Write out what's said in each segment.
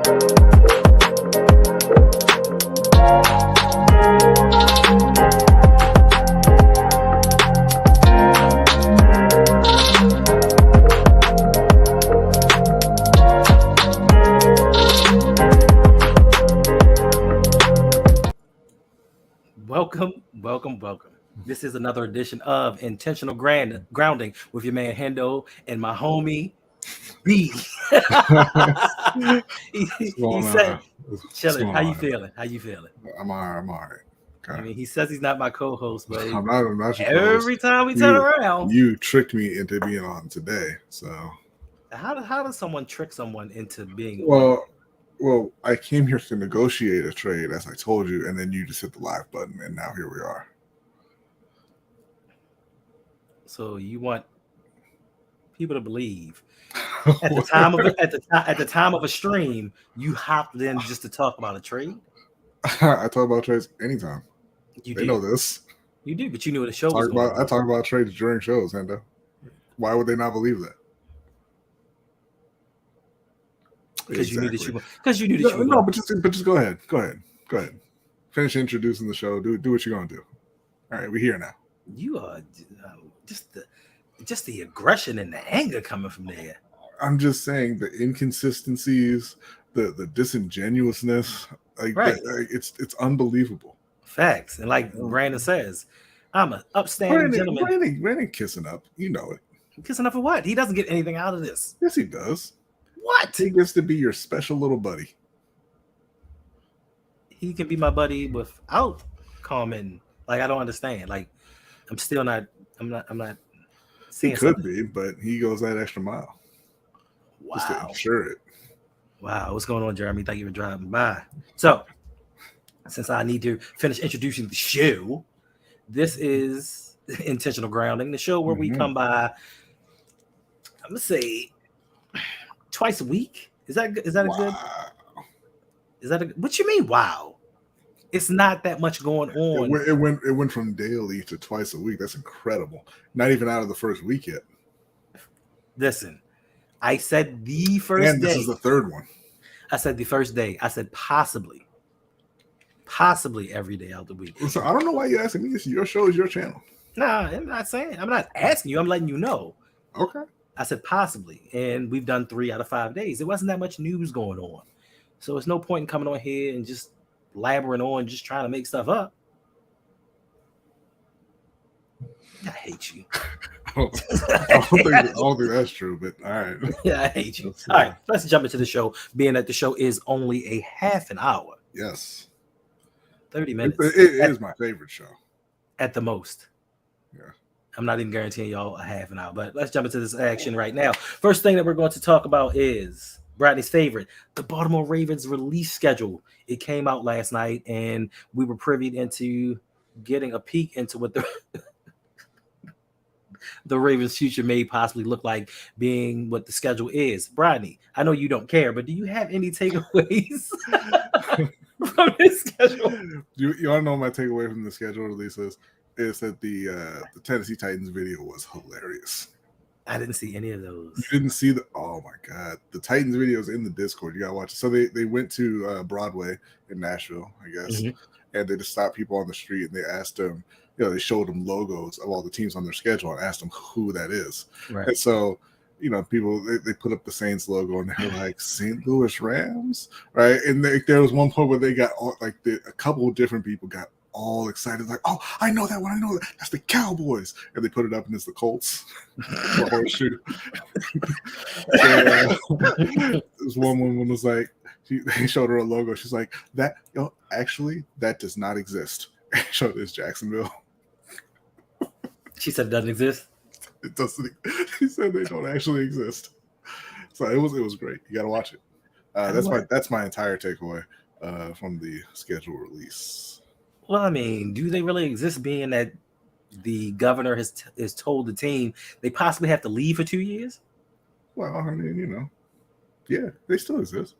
Welcome. This is another edition of Intentional Grounding with your man Hendo and my homie B. he said, "Chilling. How you feeling? I'm all right. Okay. I mean, he says he's not my co-host, but I'm not your every co-host. time we turn around, you tricked me into being on today. So how does someone trick someone into being on? Well, I came here to negotiate a trade, as I told you, and then you just hit the live button, and now here we are. So you want people to believe at the time of a stream, you hopped in just to talk about a trade? I talk about trades anytime. They know this. You do, but you knew what the show was going on. I talk about trades during shows, Hendo. Why would they not believe that? Because you knew that you. No, but just go ahead. Finish introducing the show. Do what you're gonna do. All right, we're here now. You are just the aggression and the anger coming from there. I'm just saying the inconsistencies, the disingenuousness, it's unbelievable. Facts, and like Brandon says, I'm an upstanding gentleman. Brandon kissing up, you know it. Kissing up for what? He doesn't get anything out of this. Yes, he does. What? He gets to be your special little buddy. He can be my buddy without commenting. Like, I don't understand. Like, I'm not seeing he could something. be, but he goes that extra mile. Wow. Just to ensure it. Wow. What's going on, Jeremy? Thank you for driving by. So, since I need to finish introducing the show, this is Intentional Grounding, the show where we come by, I'm going to say, twice a week. Is that what you mean? Wow. It's not that much going on. It went from daily to twice a week. That's incredible. Not even out of the first week yet. Listen, I said the first day. And this is the third one. I said the first day. I said possibly every day out of the week. So I don't know why you're asking me. This is your show, is your channel. Nah, I'm not asking you. I'm letting you know. Okay. I said possibly, and we've done 3 out of 5 days. It wasn't that much news going on, so it's no point in coming on here and just blabbering on, just trying to make stuff up. I hate you. I don't think that's true, but all right. Yeah, I hate you. All right, let's jump into the show. Being that the show is only a half an hour. Yes. 30 minutes. It is my favorite show. At the most. Yeah. I'm not even guaranteeing y'all a half an hour, but let's jump into this action right now. First thing that we're going to talk about is Bradley's favorite, the Baltimore Ravens release schedule. It came out last night, and we were privy into getting a peek into what the Ravens' future may possibly look like, being what the schedule is. Bradley, I know you don't care, but do you have any takeaways from this schedule? You want to know my takeaway from the schedule release is that the Tennessee Titans video was hilarious. I didn't see any of those. You didn't see oh my God. The Titans video is in the Discord. You gotta watch it. So they went to Broadway in Nashville, I guess, and they just stopped people on the street and they asked them, they showed them logos of all the teams on their schedule and asked them who that is. Right. And so, people, they put up the Saints logo and they're like, St. Louis Rams, right? And there was one point where they got a couple of different people got all excited, like, oh, I know that one. That's the Cowboys. And they put it up and it's the Colts. The horseshoe. This one woman was like, they showed her a logo. She's like, actually, that does not exist. Showed this Jacksonville. She said it doesn't exist. It doesn't. She said they don't actually exist. So it was great. You got to watch it. That's my entire takeaway from the schedule release. Well, I mean, do they really exist, being that the governor has told the team they possibly have to leave for 2 years? Well, I mean, yeah, they still exist.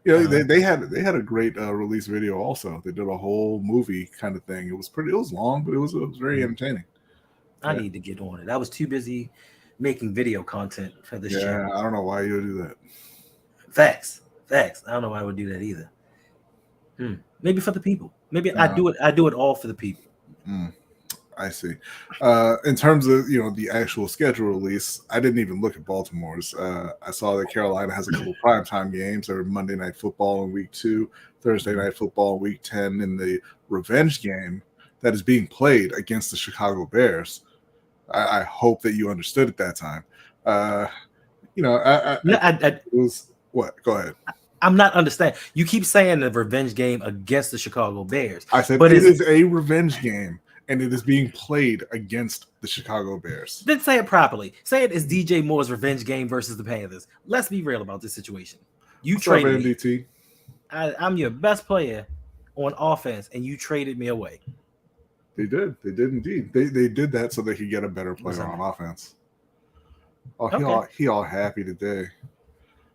They had a great release video also. They did a whole movie kind of thing. It was long, but it was very entertaining. I need to get on it. I was too busy making video content for this channel. I don't know why you would do that. Facts. Facts. I don't know why I would do that either. Maybe for the people. Maybe I do it all for the people. I see. In terms of the actual schedule release, I didn't even look at Baltimore's. I saw that Carolina has a couple primetime games. There were Monday Night Football in week 2, Thursday Night Football in week 10, and the revenge game that is being played against the Chicago Bears. I hope that you understood at that time. It was what? Go ahead. I'm not understanding. You keep saying the revenge game against the Chicago Bears. I said, but it is a revenge game. And it is being played against the Chicago Bears. Then say it properly. Say it is DJ Moore's revenge game versus the Panthers. Let's be real about this situation. You traded me. MDT? I'm your best player on offense, and you traded me away. They did. They did indeed. They did that so they could get a better player on offense. Oh, okay. He all happy today.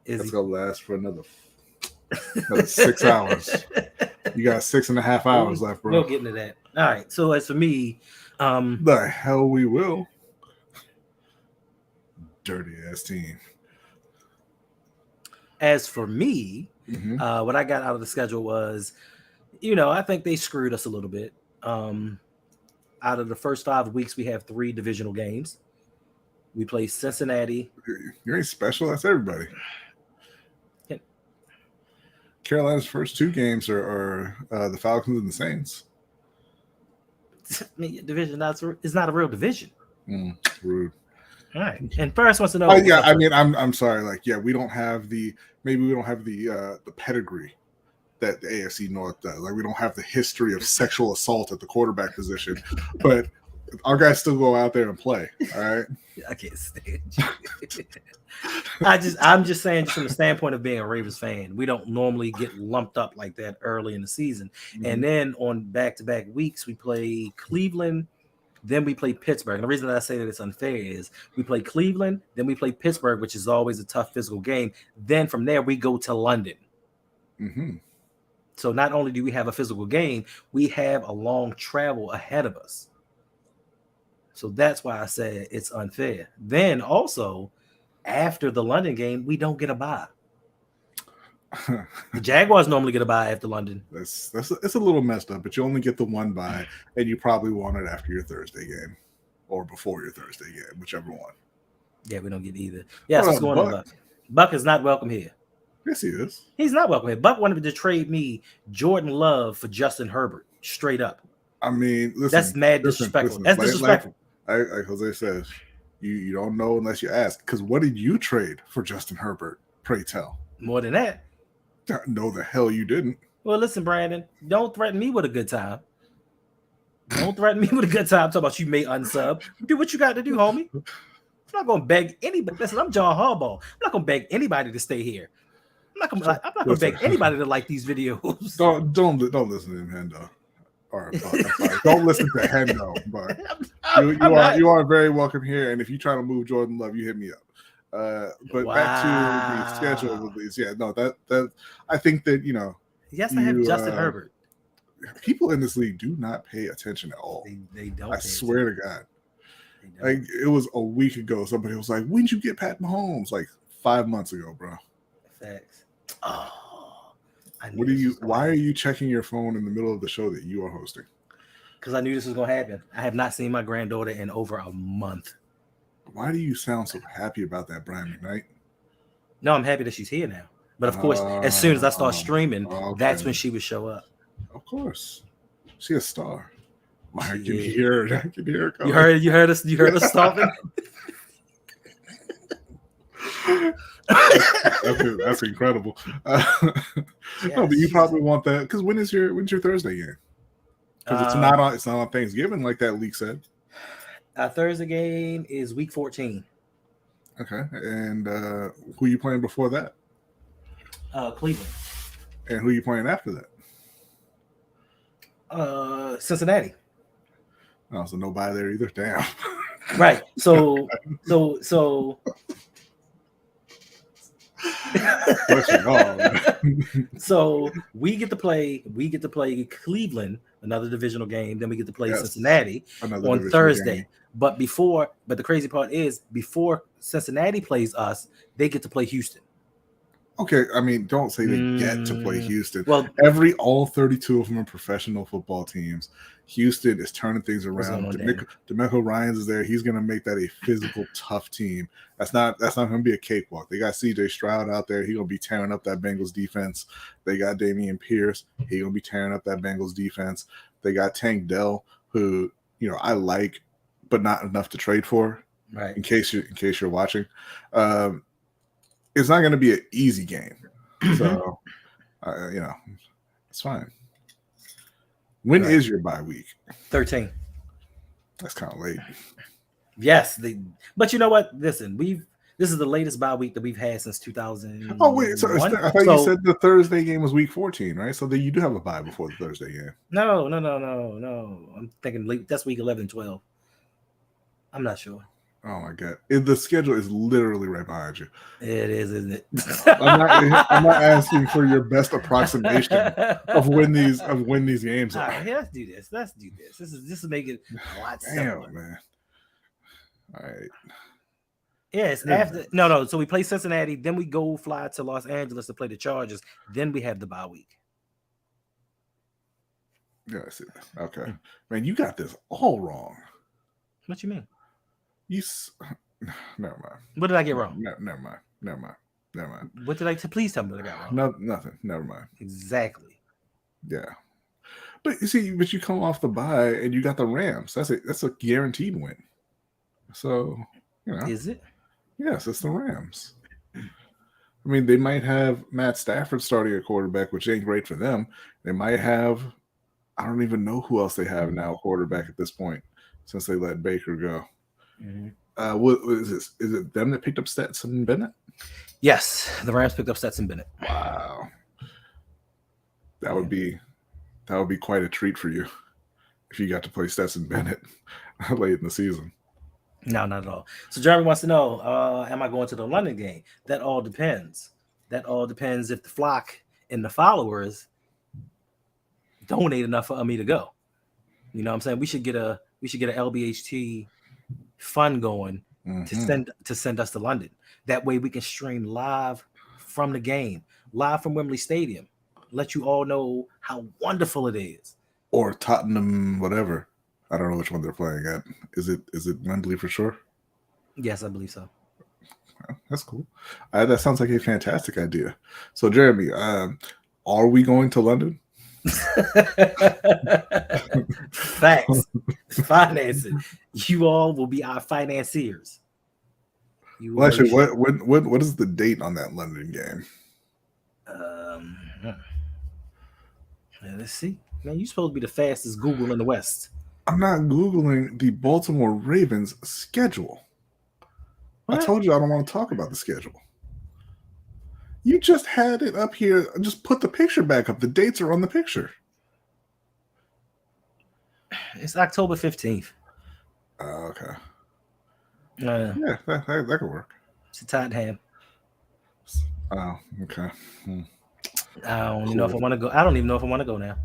That's gonna last for another 6 hours. You got 6.5 hours left, bro. We'll get into that. All right. So as for me, the hell we will. Dirty ass team. As for me, what I got out of the schedule was, I think they screwed us a little bit. Out of the first 5 weeks, we have 3 divisional games. We play Cincinnati. You ain't special. That's everybody. Carolina's first 2 games are the Falcons and the Saints. I mean, division is not a real division. Rude. All right. And first wants to know. I mean, I'm sorry. We don't have the pedigree that the AFC North does. We don't have the history of sexual assault at the quarterback position, but our guys still go out there and play. All right. I can't stand you. I'm just saying, just from the standpoint of being a Ravens fan, we don't normally get lumped up like that early in the season. And then on back-to-back weeks, we play Cleveland, then we play Pittsburgh. And the reason that I say that it's unfair is we play Cleveland, then we play Pittsburgh, which is always a tough physical game. Then from there, we go to London. So not only do we have a physical game, we have a long travel ahead of us. So that's why I said it's unfair. Then also, after the London game, we don't get a bye. The Jaguars normally get a bye after London. It's a little messed up, but you only get the 1 bye, and you probably want it after your Thursday game or before your Thursday game, whichever one. Yeah, we don't get either. Yeah, what's going on, Buck? Buck is not welcome here. Yes, he is. He's not welcome here. Buck wanted to trade me Jordan Love for Justin Herbert, straight up. I mean, listen, that's mad disrespectful. That's disrespectful. Like Jose says, you don't know unless you ask. Because what did you trade for Justin Herbert? Pray tell. More than that. No, the hell you didn't. Well, listen, Brandon, don't threaten me with a good time. Don't threaten me with a good time. Talk about you may unsub. Do what you got to do, homie. I'm not gonna beg anybody. Listen, I'm John Harbaugh. I'm not gonna beg anybody to stay here. I'm not gonna beg anybody to like these videos. Don't listen to him, Hendo. All right, I'm sorry. Don't listen to Hendo, but you are very welcome here. And if you try to move Jordan Love, you hit me up. But back to the schedule release. Yeah, no, that I think that Yes, I have Justin Herbert. People in this league do not pay attention at all. They don't. I swear to God. Like it was a week ago. Somebody was like, "When did you get Pat Mahomes?" Like 5 months ago, bro. Facts. Oh. Why are you checking your phone in the middle of the show that you are hosting? Because I knew this was going to happen. I have not seen my granddaughter in over a month. Why do you sound so happy about that, Brian McKnight? No, I'm happy that she's here now. But of course, as soon as I start streaming, that's when she would show up. Of course, she's a star. I can hear her. I can hear her coming. You heard us stopping. That's incredible. No, but you probably want that because when's your Thursday game? Because it's not on Thanksgiving like that leak said. Our Thursday game is week 14. Okay, and who you playing before that? Cleveland. And who you playing after that? Cincinnati. Oh, so nobody there either. Damn. Right. So. So we get to play Cleveland, another divisional game. Then we get to play Cincinnati on Thursday. Game. But the crazy part is before Cincinnati plays us, they get to play Houston. Okay, I mean, don't say they get to play Houston. Well, All 32 of them are professional football teams. Houston is turning things around. DeMeco Ryans is there. He's going to make that a physical, tough team. That's not going to be a cakewalk. They got C.J. Stroud out there. He's going to be tearing up that Bengals defense. They got Dameon Pierce. He's going to be tearing up that Bengals defense. They got Tank Dell, who I like, but not enough to trade for. Right. In case you're watching. It's not going to be an easy game. So, it's fine. When is your bye week? 13. That's kind of late. Yes. But you know what? Listen, this is the latest bye week that we've had since 2000. Oh, wait. So I thought you said the Thursday game was week 14, right? So then you do have a bye before the Thursday game. No. I'm thinking that's week 11 and 12. I'm not sure. Oh my God! The schedule is literally right behind you. It is, isn't it? I'm not asking for your best approximation of when these games are. All right, let's do this. This is making a lot simpler. Damn, man. All right. Yes, after no. So we play Cincinnati, then we go fly to Los Angeles to play the Chargers. Then we have the bye week. Yeah, I see that. Okay, man, you got this all wrong. What you mean? Never mind. What did I get wrong? Never mind. What did I? Please tell me what I got wrong. No, nothing. Never mind. Exactly. Yeah, but you come off the bye and you got the Rams. That's a guaranteed win. So is it? Yes, it's the Rams. I mean, they might have Matt Stafford starting a quarterback, which ain't great for them. They might have. I don't even know who else they have now quarterback at this point since they let Baker go. Mm-hmm. What is this? Is it them that picked up Stetson Bennett? Yes, the Rams picked up Stetson Bennett. Wow, that would be quite a treat for you if you got to play Stetson Bennett late in the season. No, not at all. So Jeremy wants to know: am I going to the London game? That all depends. If the flock and the followers donate enough for me to go. You know what I'm saying? We should get a LBHT fund going to send us to London. That way we can stream live from the game, live from Wembley Stadium. Let you all know how wonderful it is. Or Tottenham, whatever. I don't know which one they're playing at. Is it Wembley for sure? Yes, I believe so. That's cool. That sounds like a fantastic idea. So Jeremy, are we going to London? Facts. Financing. You all will be our financiers. Well, actually, what is the date on that London game? Let's see. Man, you're supposed to be the fastest Google in the West. I'm not Googling the Baltimore Ravens schedule. What? I told you I don't want to talk about the schedule. You just had it up here. Just put the picture back up. The dates are on the picture. It's October 15th. Okay. Yeah, that could work. It's a Tottenham. Oh, okay. I don't know if I want to go. I don't even know if I want to go now.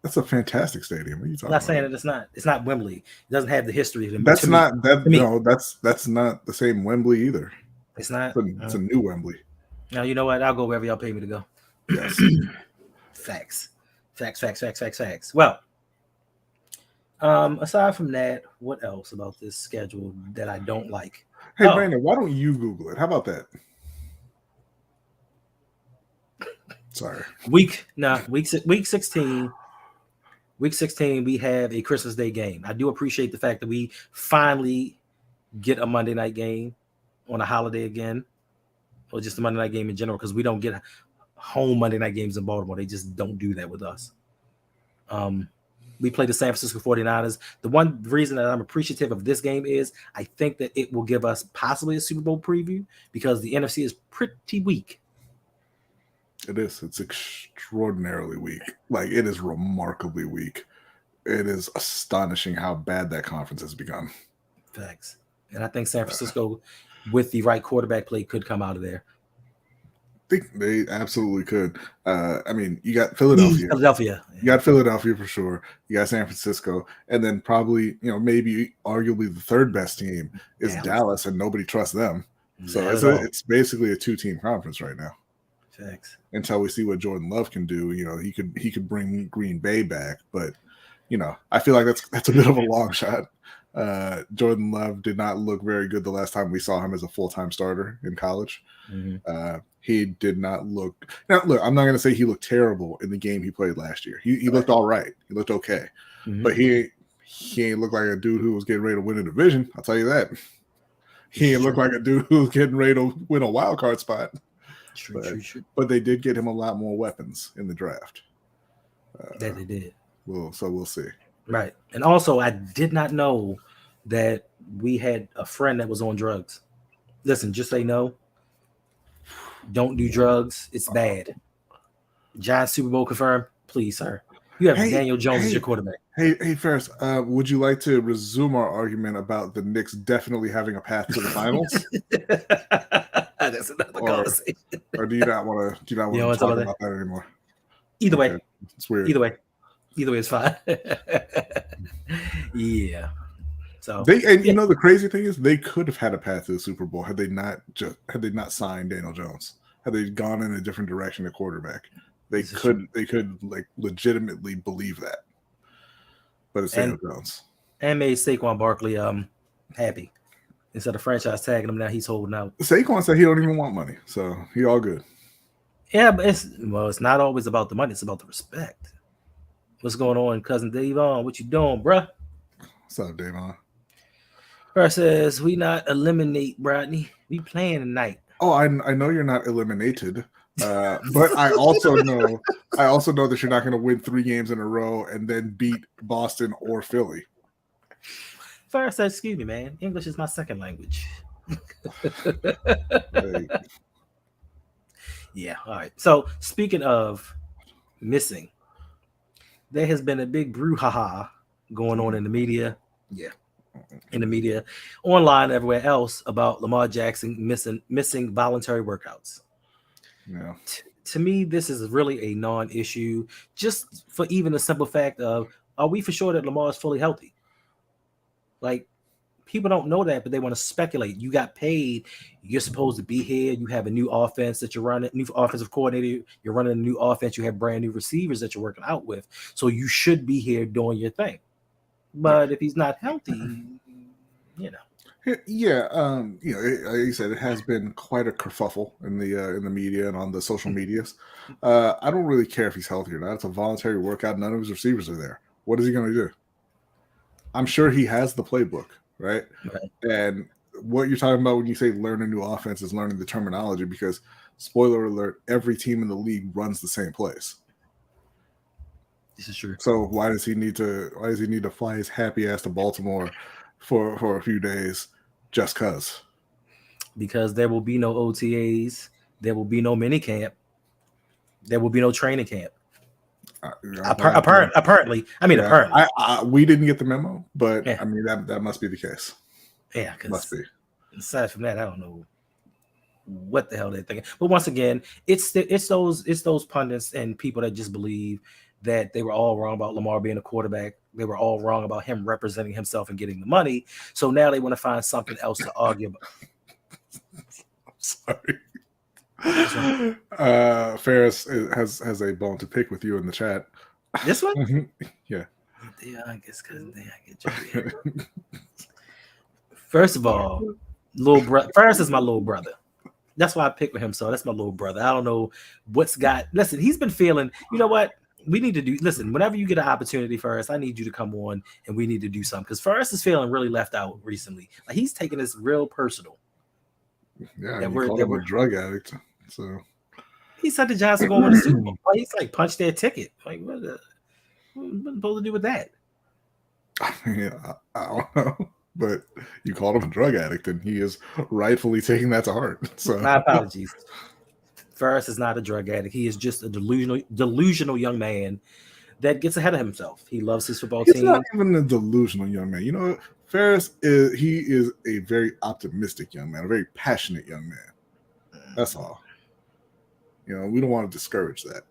That's a fantastic stadium. What are you talking I'm not about? saying that it's not. It's not Wembley. It doesn't have the history of That's not that. No, that's not the same Wembley either. It's not. It's a new Wembley. Now you know what? I'll go wherever y'all pay me to go. Yes. Facts. Well, aside from that, what else about this schedule that I don't like? Hey, Brandon, why don't you Google it? How about that? Sorry. Week 16. Week 16, we have a Christmas Day game. I do appreciate the fact that we finally get a Monday night game on a holiday again, or just a Monday night game in general, because we don't get home Monday night games in Baltimore. They just don't do that with us. We play the San Francisco 49ers. The one reason that I'm appreciative of this game is I think that it will give us possibly a Super Bowl preview because the NFC is pretty weak. It is. It's extraordinarily weak. Like, it is remarkably weak. It is astonishing how bad that conference has become. Facts. And I think San Francisco, with the right quarterback play, could come out of there. I think they absolutely could. I mean, you got Philadelphia. You got Philadelphia for sure. You got San Francisco. And then probably, maybe arguably the third best team is Dallas, and nobody trusts them. So it's basically a two-team conference right now. Thanks. Until we see what Jordan Love can do. He could bring Green Bay back, but I feel like that's a bit of a long shot. Jordan Love did not look very good the last time we saw him as a full-time starter in college. He did not look. Now, look, I'm not going to say he looked terrible in the game he played last year. He looked all right. He looked okay, but he ain't look like a dude who was getting ready to win a division. I'll tell you that. He ain't look like a dude who was getting ready to win a wild card spot. True. But they did get him a lot more weapons in the draft. That they did. We'll see. Right. And also, I did not know that we had a friend that was on drugs. Listen, just say no. Don't do drugs. It's bad. Giants Super Bowl confirmed. Please, sir. You have Daniel Jones as your quarterback. Hey, Ferris, would you like to resume our argument about the Knicks definitely having a path to the finals? That's another conversation. Or do you not want to talk about that anymore? Either way. It's weird. Either way is fine. Yeah. So the crazy thing is they could have had a path to the Super Bowl had they not signed Daniel Jones. Had they gone in a different direction at quarterback. They could like legitimately believe that. But it's Daniel Jones. And made Saquon Barkley happy. Instead of franchise tagging him, now he's holding out. Saquon said he don't even want money, so he all good. Yeah, but it's not always about the money, it's about the respect. What's going on, cousin Davon? What you doing, bruh? What's up, Davon? First says we not eliminate Rodney. We playing tonight. Oh, I know you're not eliminated. But I also know that you're not going to win 3 games in a row and then beat Boston or Philly. First, excuse me, man. English is my second language. Yeah, all right. So, speaking of missing, there has been a big brouhaha going on in the media. Yeah, in the media, online, everywhere else about Lamar Jackson missing voluntary workouts. Yeah. To me, this is really a non-issue, just for even the simple fact of, are we for sure that Lamar is fully healthy? Like, people don't know that, but they want to speculate. You got paid. You're supposed to be here. You have a new offense that you're running, new offensive coordinator. You're running a new offense. You have brand new receivers that you're working out with. So you should be here doing your thing. But if he's not healthy, Yeah, like you said, it has been quite a kerfuffle in the media and on the social medias. I don't really care if he's healthy or not. It's a voluntary workout. None of his receivers are there. What is he going to do? I'm sure he has the playbook, right? And what you're talking about when you say learn a new offense is learning the terminology, because, spoiler alert, every team in the league runs the same plays. This is true. So why does he need to fly his happy ass to Baltimore for a few days just because? Because there will be no OTAs, there will be no mini camp, there will be no training camp. Apparently. We didn't get the memo, but yeah. I mean that must be the case. Yeah, must be. Aside from that, I don't know what the hell they're thinking. But once again, it's those pundits and people that just believe that they were all wrong about Lamar being a quarterback. They were all wrong about him representing himself and getting the money. So now they want to find something else to argue about. I'm sorry. Ferris has a bone to pick with you in the chat. This one? Yeah. First of all, little brother. Ferris is my little brother. That's why I picked with him. So that's my little brother. I don't know what's got. Listen, he's been feeling. You know what? We need to do. Listen, whenever you get an opportunity, Ferris, I need you to come on and we need to do something, because Ferris is feeling really left out recently. Like, he's taking this real personal. Yeah, you called him a drug addict. So he said the Giants are going to win the Super Bowl. He's like punched their ticket. Like, what supposed to do with that? I don't know. But you called him a drug addict, and he is rightfully taking that to heart. So my apologies. Ferris is not a drug addict. He is just a delusional young man that gets ahead of himself. He loves his football team. He's not even a delusional young man. You know, Ferris is a very optimistic young man, a very passionate young man. That's all. You know, we don't want to discourage that.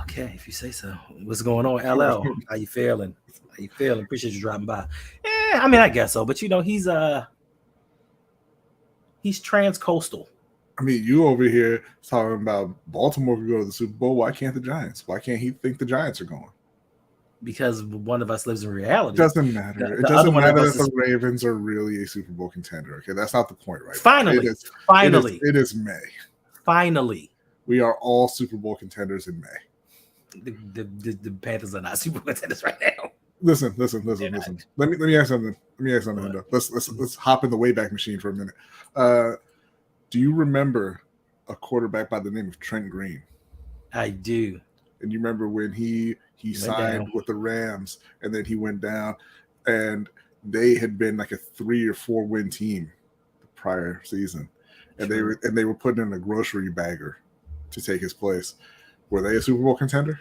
Okay, if you say so. What's going on, LL? How you feeling? Appreciate you dropping by. Yeah, I mean, I guess so. But you know, he's He's trans-coastal. I mean, you over here talking about Baltimore could go to the Super Bowl. Why can't the Giants? Why can't he think the Giants are going? Because one of us lives in reality. Doesn't matter. It doesn't matter that the Ravens are really a Super Bowl contender. Okay, that's not the point, right? Finally, it is May. Finally, we are all Super Bowl contenders in May. The Panthers are not Super Bowl contenders right now. Listen. Let me ask something. Hendo. Let's hop in the Wayback Machine for a minute. Do you remember a quarterback by the name of Trent Green? I do. And you remember when he signed with the Rams, and then he went down, and they had been like a 3 or 4 win team the prior season, and they were putting in a grocery bagger to take his place. Were they a Super Bowl contender?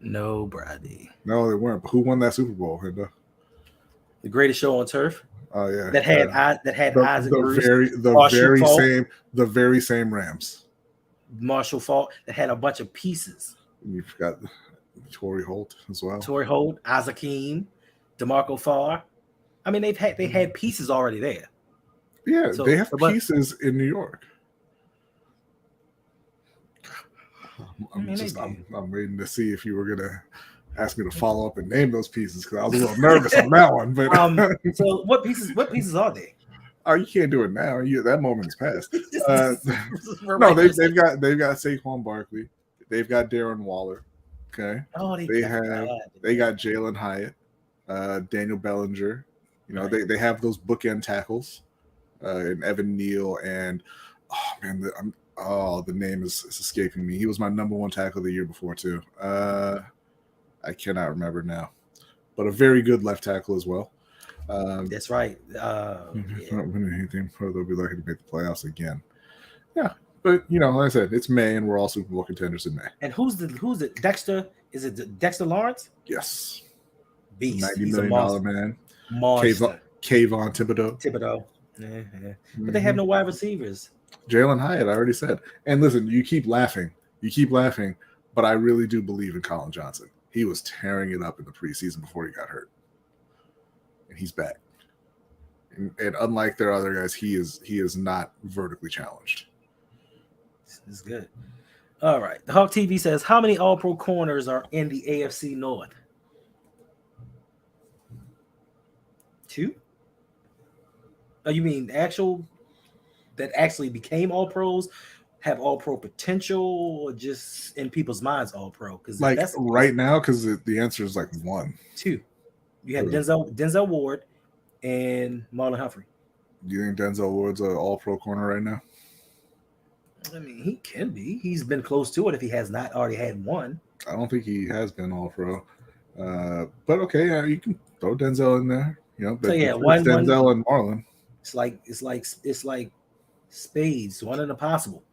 No, Brady. No, they weren't. But who won that Super Bowl? The Greatest Show on Turf. Oh yeah, that had Isaac Bruce, the very same Rams. Marshall Faulk that had a bunch of pieces. You've got Torrey Holt as well. Torrey Holt, Isaac Hakeem, DeMarco Farr. I mean, they had pieces already there. Yeah, so, they have pieces in New York. I'm waiting to see if you were gonna ask me to follow up and name those pieces because I was a little nervous on that one. But so what pieces are they? Oh, you can't do it now. That moment is past. No, they've got Saquon Barkley. They've got Darren Waller. Okay. Oh, they got Jalen Hyatt, Daniel Bellinger. You know, right. they have those bookend tackles, and Evan Neal and the name is escaping me. He was my number 1 tackle the year before too. I cannot remember now, but a very good left tackle as well. That's right. Not winning anything, they'll be lucky to make the playoffs again. Yeah, but like I said, it's May, and we're all Super Bowl contenders in May. And who's it? Dexter? Is it Dexter Lawrence? Yes. Beast. $90 million man. Monster. Kayvon Thibodeau. Yeah. But they have no wide receivers. Jalen Hyatt, I already said. And listen, you keep laughing, but I really do believe in Colin Johnson. He was tearing it up in the preseason before he got hurt. And he's back. And unlike their other guys, he is not vertically challenged. This is good. All right. The Hawk TV says, how many All-Pro corners are in the AFC North? 2? Oh, you mean that actually became All-Pros, have All-Pro potential, or just in people's minds All-Pro? Because that's right now, because the answer is 1. 2. You have Denzel Ward and Marlon Humphrey. Do you think Denzel Ward's an All-Pro corner right now? I mean, he can be. He's been close to it if he has not already had one. I don't think he has been All-Pro. But okay, you can throw Denzel in there. Denzel and Marlon. It's like spades, one in a possible.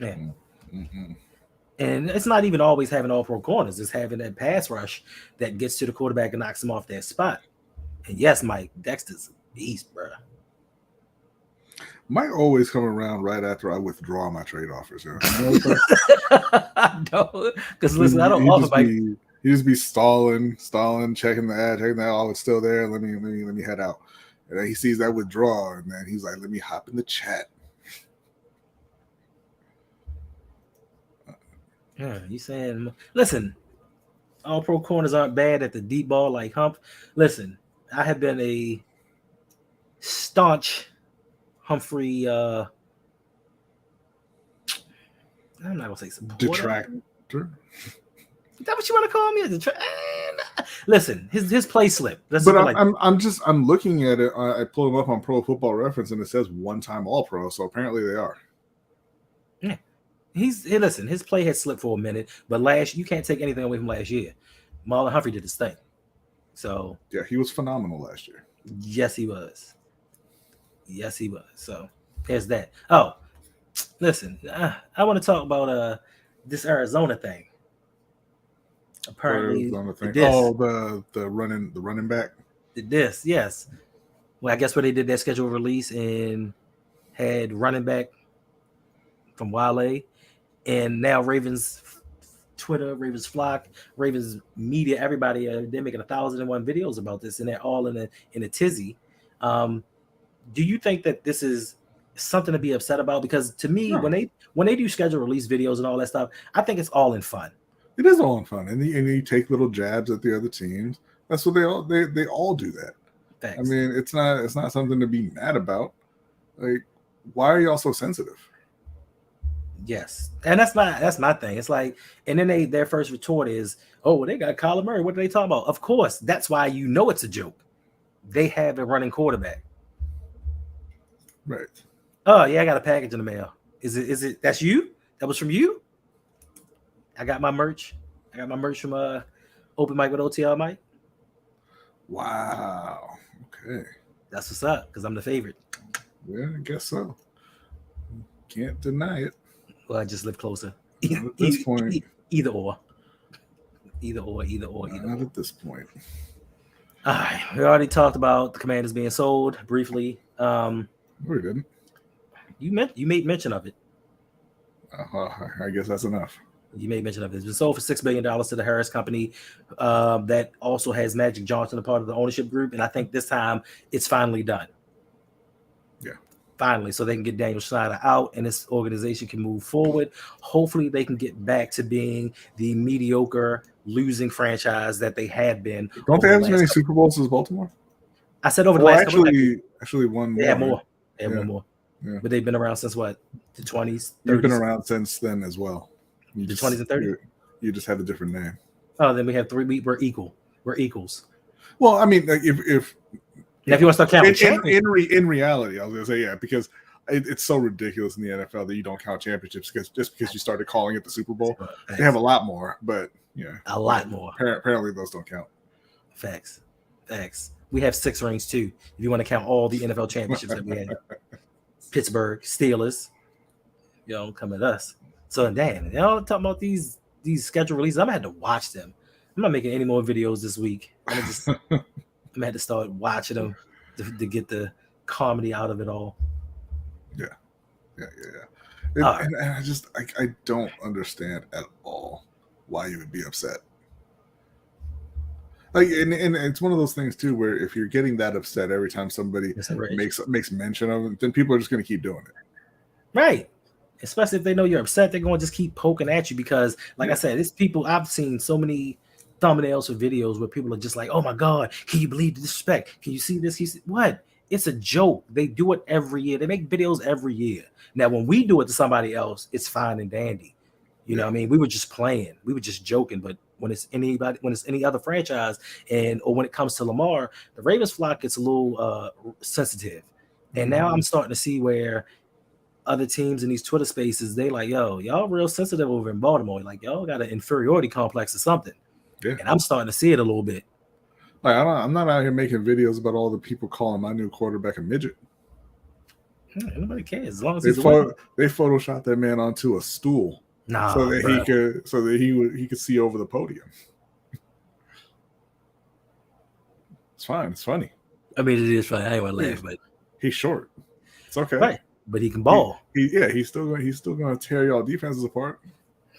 Yeah. Mm-hmm. And it's not even always having All-Pro corners. It's having that pass rush that gets to the quarterback and knocks him off that spot. And yes, Mike, Dexter's a beast, bro. Mike always come around right after I withdraw my trade offers. I don't, because listen, I don't offer Mike. He just be stalling, checking the ad. Oh, it's still there. Let me head out. And then he sees that withdrawal, and then he's like, "Let me hop in the chat." Yeah, he's saying, listen, All-Pro corners aren't bad at the deep ball like Hump. Listen, I have been a staunch Humphrey. I'm not gonna say supporter. Detractor. Is that what you want to call me? Listen, his play slip. I'm looking at it. I pulled him up on Pro Football Reference, and it says 1-time All-Pro. So apparently they are. Yeah, listen. His play had slipped for a minute, but you can't take anything away from last year. Marlon Humphrey did his thing. So yeah, he was phenomenal last year. Yes, he was. So there's that. Oh, listen, I want to talk about this Arizona thing. Apparently, the running back. This, yes. Well, I guess where they did that schedule release and had running back from Wale, and now Ravens Twitter, Ravens Flock, Ravens media, everybody they're making 1,001 videos about this, and they're all in a tizzy. Do you think that this is something to be upset about? Because to me, No. when they do schedule release videos and all that stuff, I think it's all in fun. It is all in fun, and you take little jabs at the other teams. That's what they all do that. Thanks. I mean, it's not something to be mad about. Like, why are y'all so sensitive? Yes, and that's my thing. It's like, and then their first retort is, "Oh, well, they got Kyler Murray. What are they talking about?" Of course, that's why you know it's a joke. They have a running quarterback. Right. Oh yeah, I got a package in the mail. Is it that's you? That was from you? I got my merch. I got my merch from Open Mic with OTL Mike. Wow. Okay. That's what's up, because I'm the favorite. Yeah, I guess so. Can't deny it. Well, I just live closer. Not at this point. Either or. Not at this point. All right. We already talked about the Commanders being sold briefly. We didn't. You made mention of it. I guess that's enough. You made mention of it. It's been sold for $6 billion to the Harris Company that also has Magic Johnson a part of the ownership group. And I think this time it's finally done. Yeah. Finally, so they can get Daniel Snyder out and this organization can move forward. Hopefully they can get back to being the mediocre losing franchise that they had been. Don't they have as many Super Bowls as Baltimore? I said over the last actually one more. They have more. They have Yeah. one more. Yeah. But they've been around since what? The 20s, 30s? You've been around since then as well. The 20s and 30s? You just had a different name. Oh, then we have three. We're equal. We're equals. Well, I mean, like if now, if you want to start counting in reality, I was going to say, yeah, because it's so ridiculous in the NFL that you don't count championships just because you started calling it the Super Bowl. Facts. They have a lot more, but yeah, a lot more. Apparently, those don't count. Facts. We have 6 rings too. If you want to count all the NFL championships that we had, Pittsburgh Steelers, come at us. So damn, y'all talking about these schedule releases. I'm gonna have to watch them. I'm not making any more videos this week. I'm gonna have to start watching them to get the comedy out of it all. Yeah. And I don't understand at all why you would be upset. Like, and it's one of those things too, where if you're getting that upset every time somebody makes mention of it, then people are just going to keep doing it. Right. Especially if they know you're upset, they're going to just keep poking at you because, like I said, it's people. I've seen so many thumbnails or videos where people are just like, "Oh my God, can you believe the disrespect? Can you see this? What? It's a joke. They do it every year. They make videos every year. Now, when we do it to somebody else, it's fine and dandy. You know what I mean? We were just playing. We were just joking. But when it's any other franchise or when it comes to Lamar, the Ravens flock gets a little sensitive. And now I'm starting to see where other teams in these Twitter spaces, they like, yo, y'all real sensitive over in Baltimore. Like, y'all got an inferiority complex or something. Yeah. And I'm starting to see it a little bit. Like, I'm not out here making videos about all the people calling my new quarterback a midget. Nobody cares as long as they photoshopped that man onto a stool so that he could see over the podium. It's fine. It's funny. I mean, it is funny. I ain't want to laugh, but he's short. It's okay. Right. But he can ball. He's still going to tear y'all defenses apart.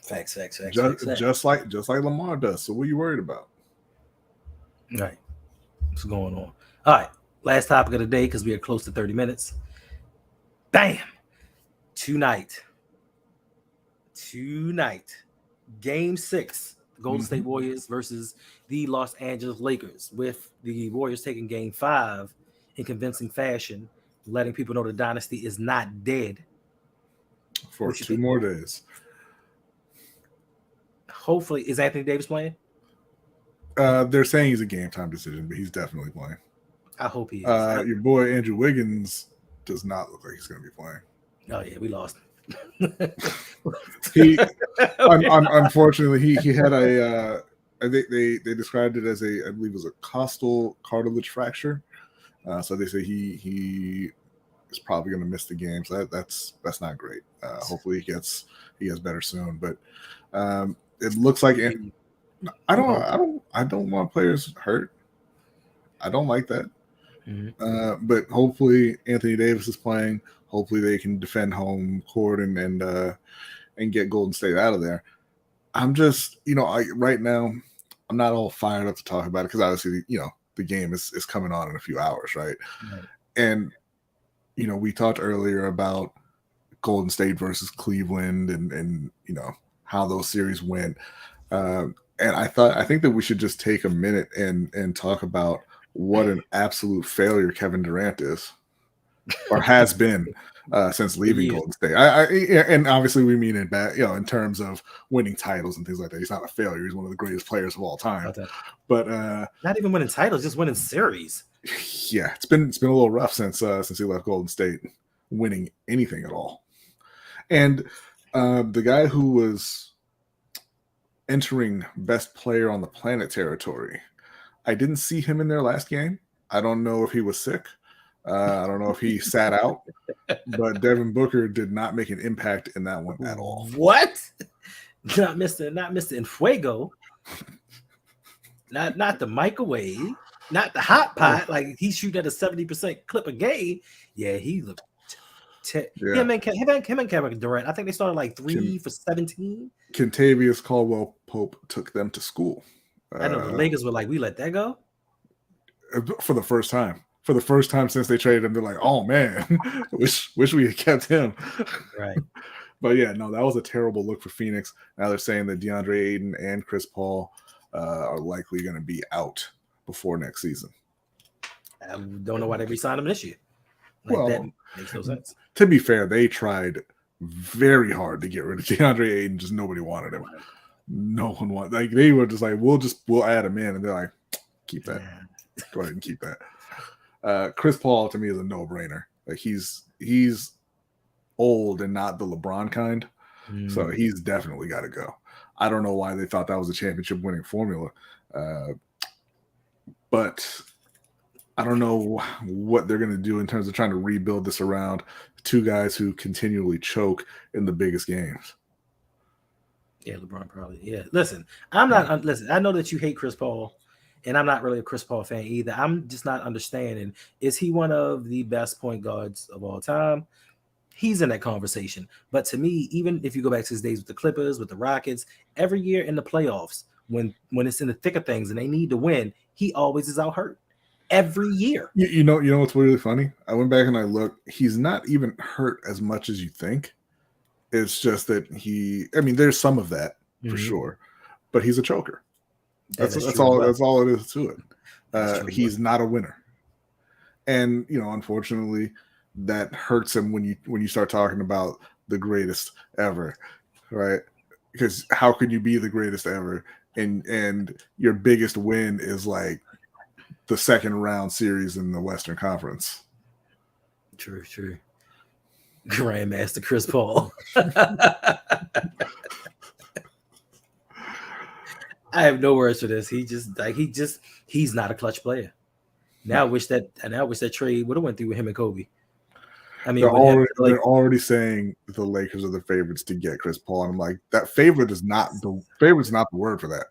Facts. Just like Lamar does. So what are you worried about? Right. What's going on? All right. Last topic of the day because we are close to 30 minutes. Bam. Tonight. Game 6. Golden State Warriors versus the Los Angeles Lakers, with the Warriors taking game 5 in convincing fashion, letting people know the dynasty is not dead. For 2 more days. Hopefully, is Anthony Davis playing? They're saying he's a game time decision, but he's definitely playing. I hope he is. Your boy Andrew Wiggins does not look like he's going to be playing. Oh yeah, we lost. Unfortunately, he had I think they described it as I believe it was a costal cartilage fracture. So they say he is probably going to miss the game. So that's not great. Hopefully he gets better soon. But it looks like I don't want players hurt. I don't like that. Mm-hmm. But hopefully Anthony Davis is playing. Hopefully they can defend home court and get Golden State out of there. I'm just, right now, I'm not all fired up to talk about it because obviously, the game is coming on in a few hours, right? Right. And we talked earlier about Golden State versus Cleveland and how those series went. And I think that we should just take a minute and talk about what an absolute failure Kevin Durant is, or has been since leaving Golden State. And obviously we mean it bad, in terms of winning titles and things like that. He's not a failure. He's one of the greatest players of all time. But not even winning titles, just winning series. Yeah, it's been a little rough since he left Golden State, winning anything at all. And the guy who was entering best player on the planet territory, I didn't see him in their last game. I don't know if he was sick. I don't know if he sat out, but Devin Booker did not make an impact in that one at all. What? Not Mr. Enfuego. Not the microwave. Not the hot pot. Like he's shooting at a 70% clip a game. Yeah, he looked. Him and Kevin Durant. I think they started like 3 for 17. Kentavious Caldwell-Pope took them to school. I know the Lakers were like, we let that go for the first time. For the first time since they traded him, they're like, "Oh man, wish we had kept him." Right. But yeah, no, that was a terrible look for Phoenix. Now they're saying that DeAndre Ayton and Chris Paul are likely going to be out before next season. I don't know why they re-signed him this year. That makes no sense. To be fair, they tried very hard to get rid of DeAndre Ayton. Just nobody wanted him. No one wanted. Like they were just like, we'll add him in, and they're like, keep that. Go ahead and keep that. Chris Paul to me is a no-brainer. Like he's old and not the LeBron kind, so he's definitely got to go. I don't know why they thought that was a championship-winning formula, but I don't know what they're going to do in terms of trying to rebuild this around two guys who continually choke in the biggest games. Yeah, LeBron probably. Yeah, listen, I'm not. Listen, I know that you hate Chris Paul. And I'm not really a Chris Paul fan either. I'm just not understanding. Is he one of the best point guards of all time? He's in that conversation. But to me, even if you go back to his days with the Clippers, with the Rockets, every year in the playoffs, when it's in the thick of things and they need to win, he always is out hurt. Every year. You know what's really funny? I went back and I looked. He's not even hurt as much as you think. It's just that there's some of that for sure. But he's a choker. That's all it is to it. He's not a winner, and unfortunately, that hurts him when you start talking about the greatest ever, right? Because how can you be the greatest ever and your biggest win is like the second round series in the Western Conference? True. Grandmaster Chris Paul. I have no words for this. He's not a clutch player. Now I wish that trade would have went through with him and Kobe. I mean, they're already saying the Lakers are the favorites to get Chris Paul, and I'm like, that favorite's not the word for that.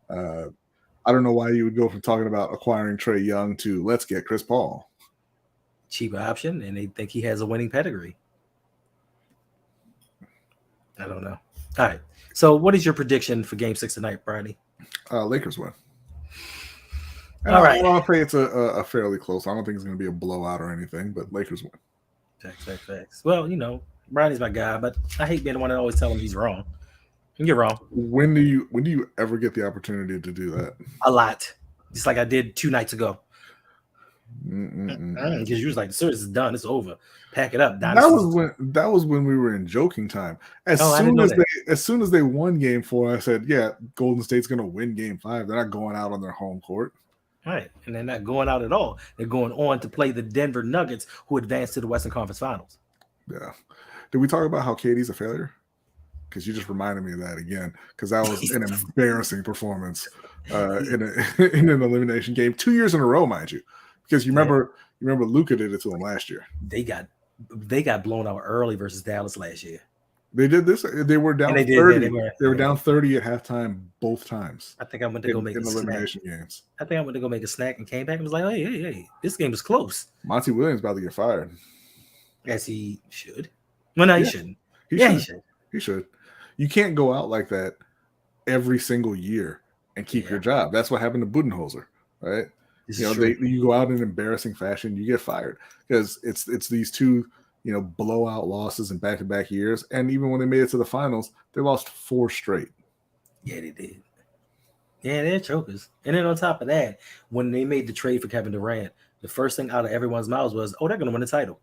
I don't know why you would go from talking about acquiring Trae Young to let's get Chris Paul. Cheaper option, and they think he has a winning pedigree. I don't know. All right. So, what is your prediction for Game 6 tonight, Bradley? Lakers win. All right. I'll say it's a fairly close. I don't think it's going to be a blowout or anything, but Lakers win. Facts. Well, Bradley's my guy, but I hate being the one that always tell him he's wrong. You're wrong. When do you ever get the opportunity to do that? A lot, just like I did 2 nights ago. Because you was like, the series is done, it's over. Pack it up. That was when we were in joking time. As soon as they won Game 4, I said, yeah, Golden State's going to win Game 5. They're not going out on their home court. Right, and they're not going out at all. They're going on to play the Denver Nuggets, who advanced to the Western Conference Finals. Yeah. Did we talk about how KD's a failure? Because you just reminded me of that again. Because that was an embarrassing performance in an elimination game 2 years in a row, mind you. Because you remember Luka did it to him last year. They got blown out early versus Dallas last year. They did this. They were down 30. They were down 30 at halftime both times. I think I went to go make a elimination snack. Games. I think I went to go make a snack and came back and was like, hey, this game is close. Monty Williams about to get fired. As he should. Well, no, he shouldn't. He should. He should. You can't go out like that every single year and keep your job. That's what happened to Budenholzer. right? This You is know, true. you go out in embarrassing fashion, you get fired because it's these two, you know, blowout losses in back-to-back years, and even when they made it to the finals, they lost 4 straight. Yeah, they did. Yeah, they're chokers. And then on top of that, when they made the trade for Kevin Durant, the first thing out of everyone's mouths was, "Oh, they're going to win the title."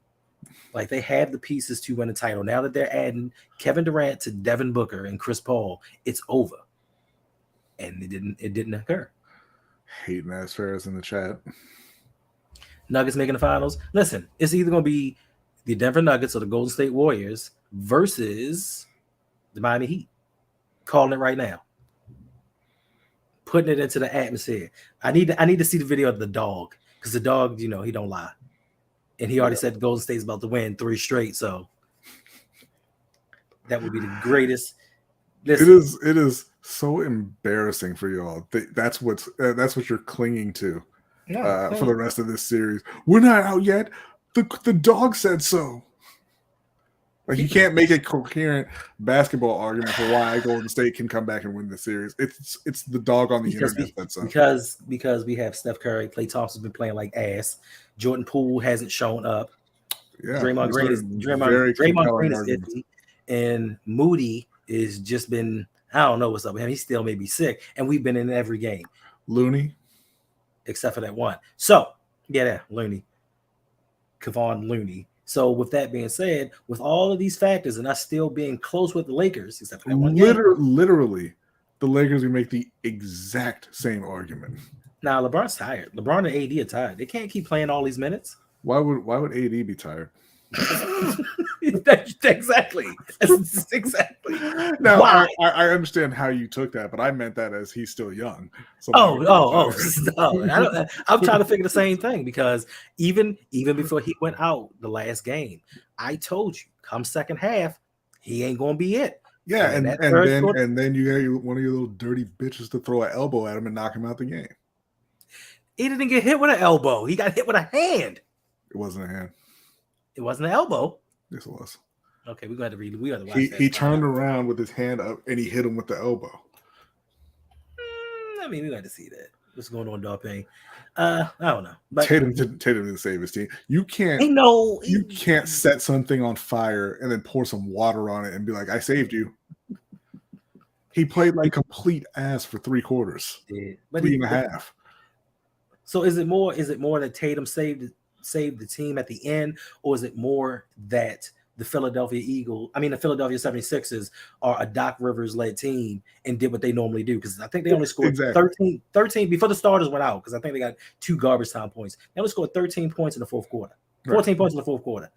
Like they have the pieces to win a title. Now that they're adding Kevin Durant to Devin Booker and Chris Paul, it's over. And it didn't occur. Hating ass Ferris in the chat. Nuggets making the finals. Listen, it's either going to be the Denver Nuggets or the Golden State Warriors versus the Miami Heat. Calling it right now. Putting it into the atmosphere. I need to see the video of the dog because the dog, you know, he don't lie. And he already said the Golden State's about to win 3 straight. So that would be the greatest. Listen, it is so embarrassing for y'all. That's what you're clinging to for the rest of this series. We're not out yet. The dog said so. Like you can't make a coherent basketball argument for why Golden State can come back and win the series. It's the dog on the internet that's up. Because we have Steph Curry, Klay Thompson's been playing like ass. Jordan Poole hasn't shown up. Yeah, Draymond Green is iffy, and Moody is just been, I don't know what's up with him. He still may be sick, and we've been in every game. Looney, except for that one. So yeah, Looney, Kevon Looney. So with that being said, with all of these factors and us still being close with the Lakers, except for that one game, literally, the Lakers would make the exact same argument. Now LeBron's tired. LeBron and AD are tired. They can't keep playing all these minutes. Why would AD be tired? Exactly. Exactly. Now I understand how you took that, but I meant that as he's still young. So no. I'm trying to figure the same thing because even before he went out the last game, I told you, come second half, he ain't gonna be it. Yeah, and then you got one of your little dirty bitches to throw an elbow at him and knock him out the game. He didn't get hit with an elbow. He got hit with a hand. It wasn't a hand. It wasn't an elbow. Yes, it was. Okay, we're going to read. We got to watch that. He turned around with his hand up and he hit him with the elbow. I mean, we got to see that. What's going on, Darpane? I don't know. But Tatum didn't save his team. You can't. You can't set something on fire and then pour some water on it and be like, "I saved you." He played like complete ass for 3 quarters, 3.5. So is it more that Tatum saved the team at the end, or is it more that the Philadelphia 76ers are a Doc Rivers led team and did what they normally do? Because I think they only scored 13 before the starters went out, because I think they got 2 garbage time points. They only scored 13 points in the fourth quarter, 14 points in the fourth quarter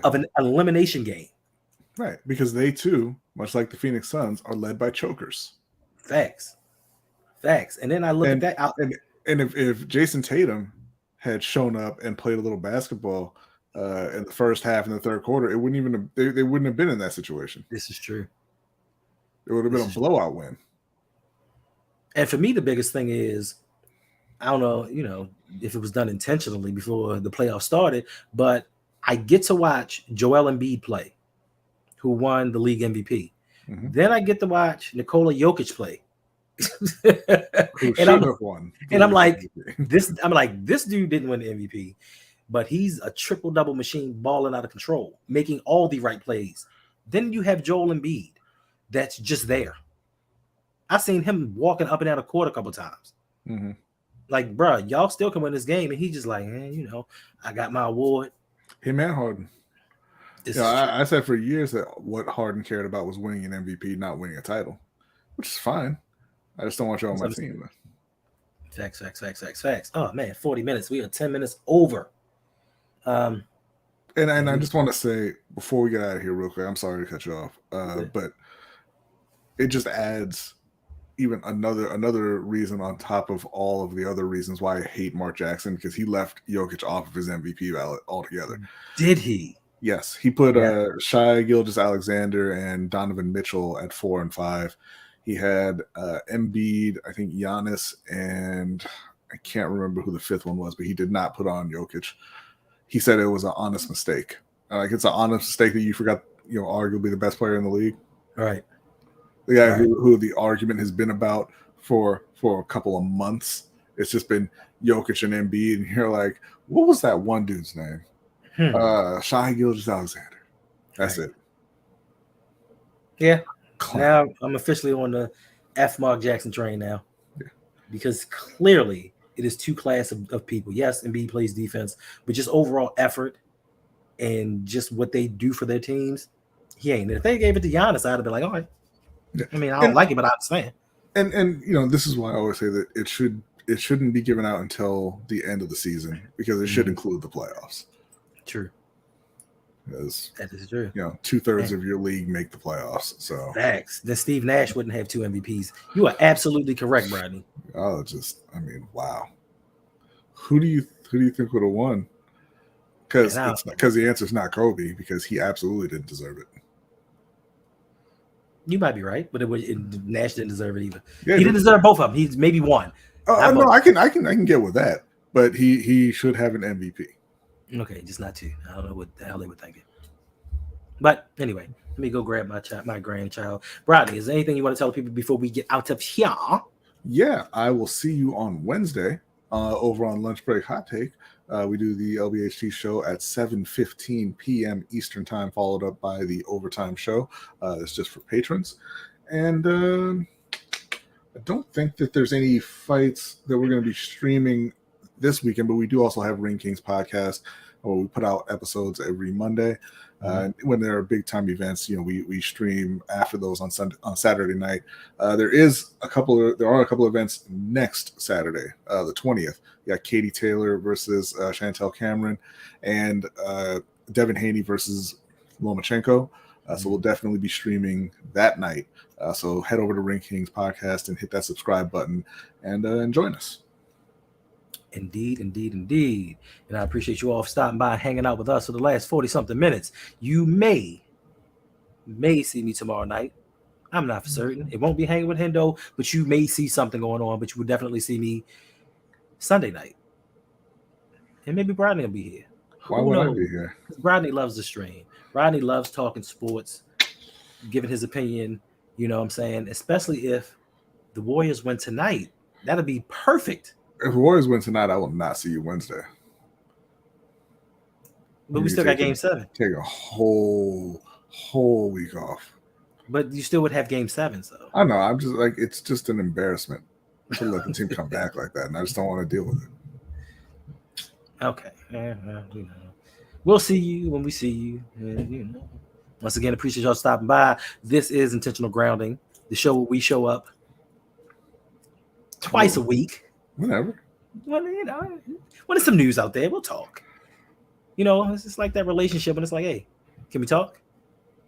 of an elimination game. Right, because they too, much like the Phoenix Suns, are led by chokers. Facts. And then I look at that. And if Jason Tatum had shown up and played a little basketball in the first half and the third quarter, it wouldn't even they wouldn't have been in that situation. This is true. It would have been a blowout win. And for me, the biggest thing is, I don't know, if it was done intentionally before the playoffs started, but I get to watch Joel Embiid play, who won the league MVP. Mm-hmm. Then I get to watch Nikola Jokic play. I'm like, this dude didn't win the MVP, but he's a triple-double machine, balling out of control, making all the right plays. Then you have Joel Embiid that's just there. I've seen him walking up and down the court a couple times. Mm-hmm. Like, bro, y'all still can win this game, and he's just like, I got my award. Him and Harden. I said for years that what Harden cared about was winning an MVP, not winning a title, which is fine. I just don't want you on my team. Facts. Oh man, 40 minutes. We are 10 minutes over. And I just want to say before we get out of here real quick, I'm sorry to cut you off, but it just adds even another reason on top of all of the other reasons why I hate Lamar Jackson, because he left Jokic off of his MVP ballot altogether. Did he? Yes, he put Shai Gilgeous-Alexander and Donovan Mitchell at 4 and 5. He had Embiid, I think Giannis, and I can't remember who the 5th one was, but he did not put on Jokic. He said it was an honest mistake. It's an honest mistake that you forgot, arguably the best player in the league. Right. The guy who the argument has been about for a couple of months It's just been Jokic and Embiid, and you're like, what was that one dude's name? Shai Gilgeous-Alexander. That's it. Yeah. Now I'm officially on the Lamar Jackson train now. Yeah. Because clearly it is two classes of people. Yes, Embiid plays defense, but just overall effort and just what they do for their teams, he ain't. If they gave it to Giannis, I'd have been like, all right. Yeah. I mean, I don't like it, but I understand. And you know, this is why I always say that it shouldn't be given out until the end of the season, because it should include the playoffs. True. Because that is true. You know, 2/3 of your league make the playoffs. So facts. Then Steve Nash wouldn't have 2 MVPs. You are absolutely correct, Bradley. I mean, wow. Who do you think would have won? Because the answer is not Kobe, because he absolutely didn't deserve it. You might be right, but Nash didn't deserve it either. Yeah, he didn't deserve both of them. He's maybe one. No, I can get with that, but he should have an MVP. Okay, just not 2. I don't know what the hell they were thinking. But anyway, let me go grab my grandchild. Rodney, is there anything you want to tell people before we get out of here? Yeah, I will see you on Wednesday over on Lunch Break Hot Take. We do the LBHT show at 7:15 p.m. Eastern Time, followed up by the overtime show. That's just for patrons. And I don't think that there's any fights that we're going to be streaming this weekend, but we do also have Ring Kings podcast, where we put out episodes every Monday. When there are big time events, you know, we stream after those on Saturday night. There are a couple of events next Saturday, the 20th. You got Katie Taylor versus Chantel Cameron, and Devin Haney versus Lomachenko. So we'll definitely be streaming that night. So head over to Ring Kings podcast and hit that subscribe button and join us. Indeed. And I appreciate you all stopping by and hanging out with us for the last 40-something minutes. You may see me tomorrow night. I'm not for certain. It won't be hanging with Hendo, but you may see something going on, but you will definitely see me Sunday night. And maybe Rodney will be here. Why would I be here? Because Rodney loves the stream. Rodney loves talking sports, giving his opinion, you know what I'm saying? Especially if the Warriors win tonight. That'll be perfect. If the Warriors win tonight, I will not see you Wednesday. But we still got Game 7. Take a whole week off. But you still would have Game 7, so. I know. I'm just like, it's just an embarrassment to let the team come back like that, and I just don't want to deal with it. Okay. We'll see you when we see you. Once again, appreciate y'all stopping by. This is Intentional Grounding, the show where we show up twice a week. Whatever. Well, you know, when there's some news out there, we'll talk. You know, it's just like that relationship, and it's like, hey, can we talk?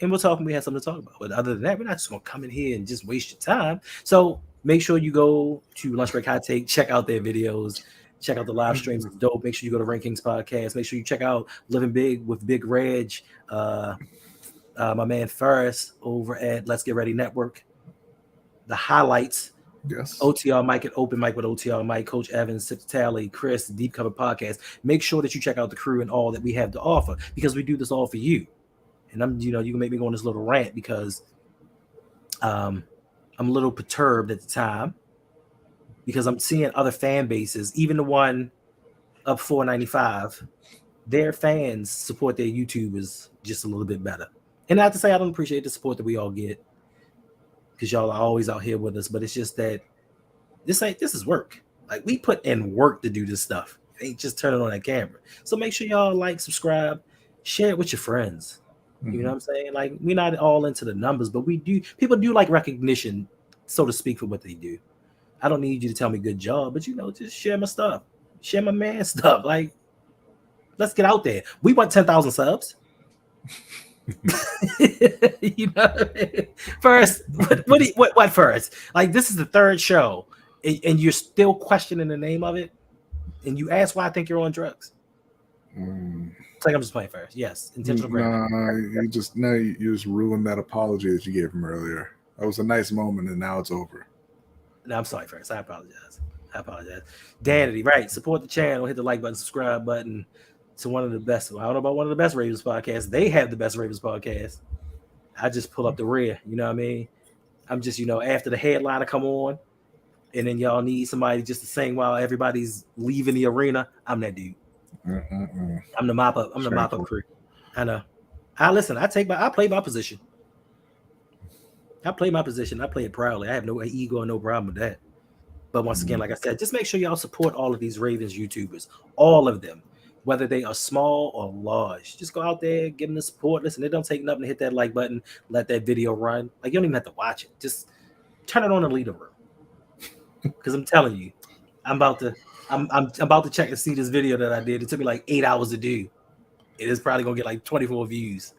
And we'll talk when we have something to talk about. But other than that, we're not just gonna come in here and just waste your time. So make sure you go to Lunch Break Hot Take, check out their videos, check out the live streams. It's dope. Make sure you go to Ring Kings podcast. Make sure you check out Living Big with Big Reg, my man Ferris over at Let's Get Ready Network. The highlights. Yes. OTR Mike and Open Mike with OTR Mike, Coach Evans, Sip Tally, Chris, Deep Cover Podcast. Make sure that you check out the crew and all that we have to offer, because we do this all for you. And you can make me go on this little rant because I'm a little perturbed at the time, because I'm seeing other fan bases, even the one up 495, their fans support their YouTubers just a little bit better. And not to say I don't appreciate the support that we all get, because y'all are always out here with us, but it's just that this is work. Like, we put in work to do this stuff. It ain't just turning on that camera. So make sure y'all like, subscribe, share it with your friends. You know what I'm saying? Like, we're not all into the numbers, but people do like recognition, so to speak, for what they do. I don't need you to tell me good job, but just share my stuff. Share my man stuff. Like, let's get out there. We want 10,000 subs. You know what I mean? First, what first? Like, this is the third show, and you're still questioning the name of it, and you ask why I think you're on drugs. It's like I'm just playing first. Yes, intentional. You just ruined that apology that you gave him earlier. That was a nice moment, and now it's over. No, I'm sorry, first. I apologize. Danity, right? Support the channel. Hit the like button, subscribe button. To one of the best, I don't know about one of the best Ravens podcasts. They have the best Ravens podcast. I just pull up the rear, you know what I mean? I'm just, after the headliner come on, and then y'all need somebody just to sing while everybody's leaving the arena, I'm that dude. I'm the mop up. I'm the mop up crew. I know. I listen. I play my position. I play my position. I play it proudly. I have no ego and no problem with that. But once again, like I said, just make sure y'all support all of these Ravens YouTubers, all of them, whether they are small or large. Just go out there, give them the support. Listen, it don't take nothing to hit that like button, let that video run. Like, you don't even have to watch it. Just turn it on and leave the room. Because I'm telling you, I'm about to check and see this video that I did. It took me like 8 hours to do. It is probably gonna get like 24 views.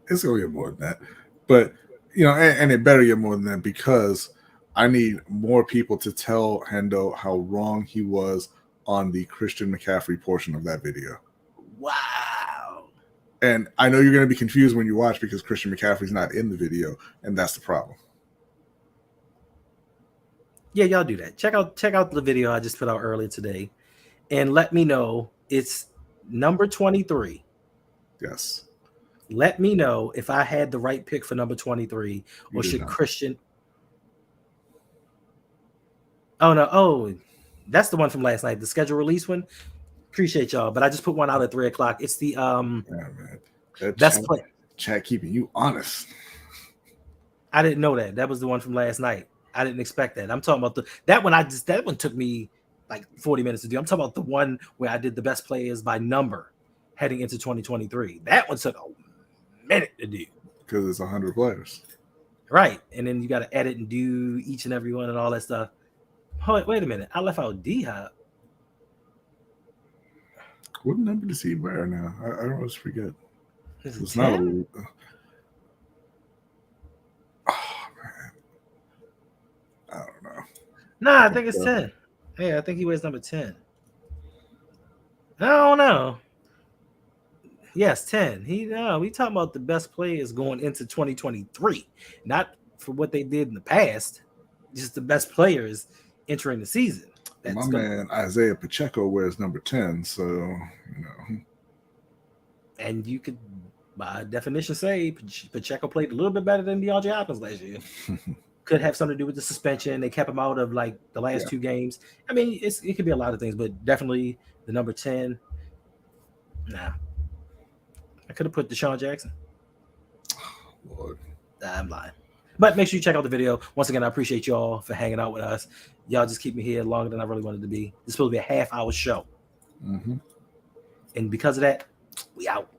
It's gonna get more than that, but you know, and it better get more than that because I need more people to tell Hendo how wrong he was on the Christian McCaffrey portion of that video. Wow. And I know you're gonna be confused when you watch because Christian McCaffrey's not in the video, and that's the problem. Yeah, y'all do that. Check out the video I just put out earlier today, and let me know it's number 23. Yes. Let me know if I had the right pick for number 23, or should Christian? Oh no! Oh, that's the one from last night, the schedule release one. Appreciate y'all, but I just put one out at 3:00. It's the yeah, man. best play. Chat keeping you honest. I didn't know that. That was the one from last night. I didn't expect that. I'm talking about that one took me like 40 minutes to do. I'm talking about the one where I did the best players by number heading into 2023. That one took a minute to do. Because it's 100 players. Right. And then you got to edit and do each and every one and all that stuff. Wait a minute. I left out D-Hop. What number does he wear now? I always forget. It's not. Oh, man. I don't know. Nah, I think it's 10. Yeah, I think he wears number 10. I don't know. Yes, 10. We talking about the best players going into 2023, not for what they did in the past, just the best players entering the season. Man Isaiah Pacheco wears number 10, so you know. And you could, by definition, say Pacheco played a little bit better than DeAndre Hopkins last year. Could have something to do with the suspension. They kept him out of like the last 2 games. I mean, it could be a lot of things, but definitely the number 10. Nah. I could have put Deshaun Jackson. Lord. I'm lying. But make sure you check out the video. Once again, I appreciate y'all for hanging out with us. Y'all just keep me here longer than I really wanted to be. This is supposed to be a half-hour show. And because of that, we out.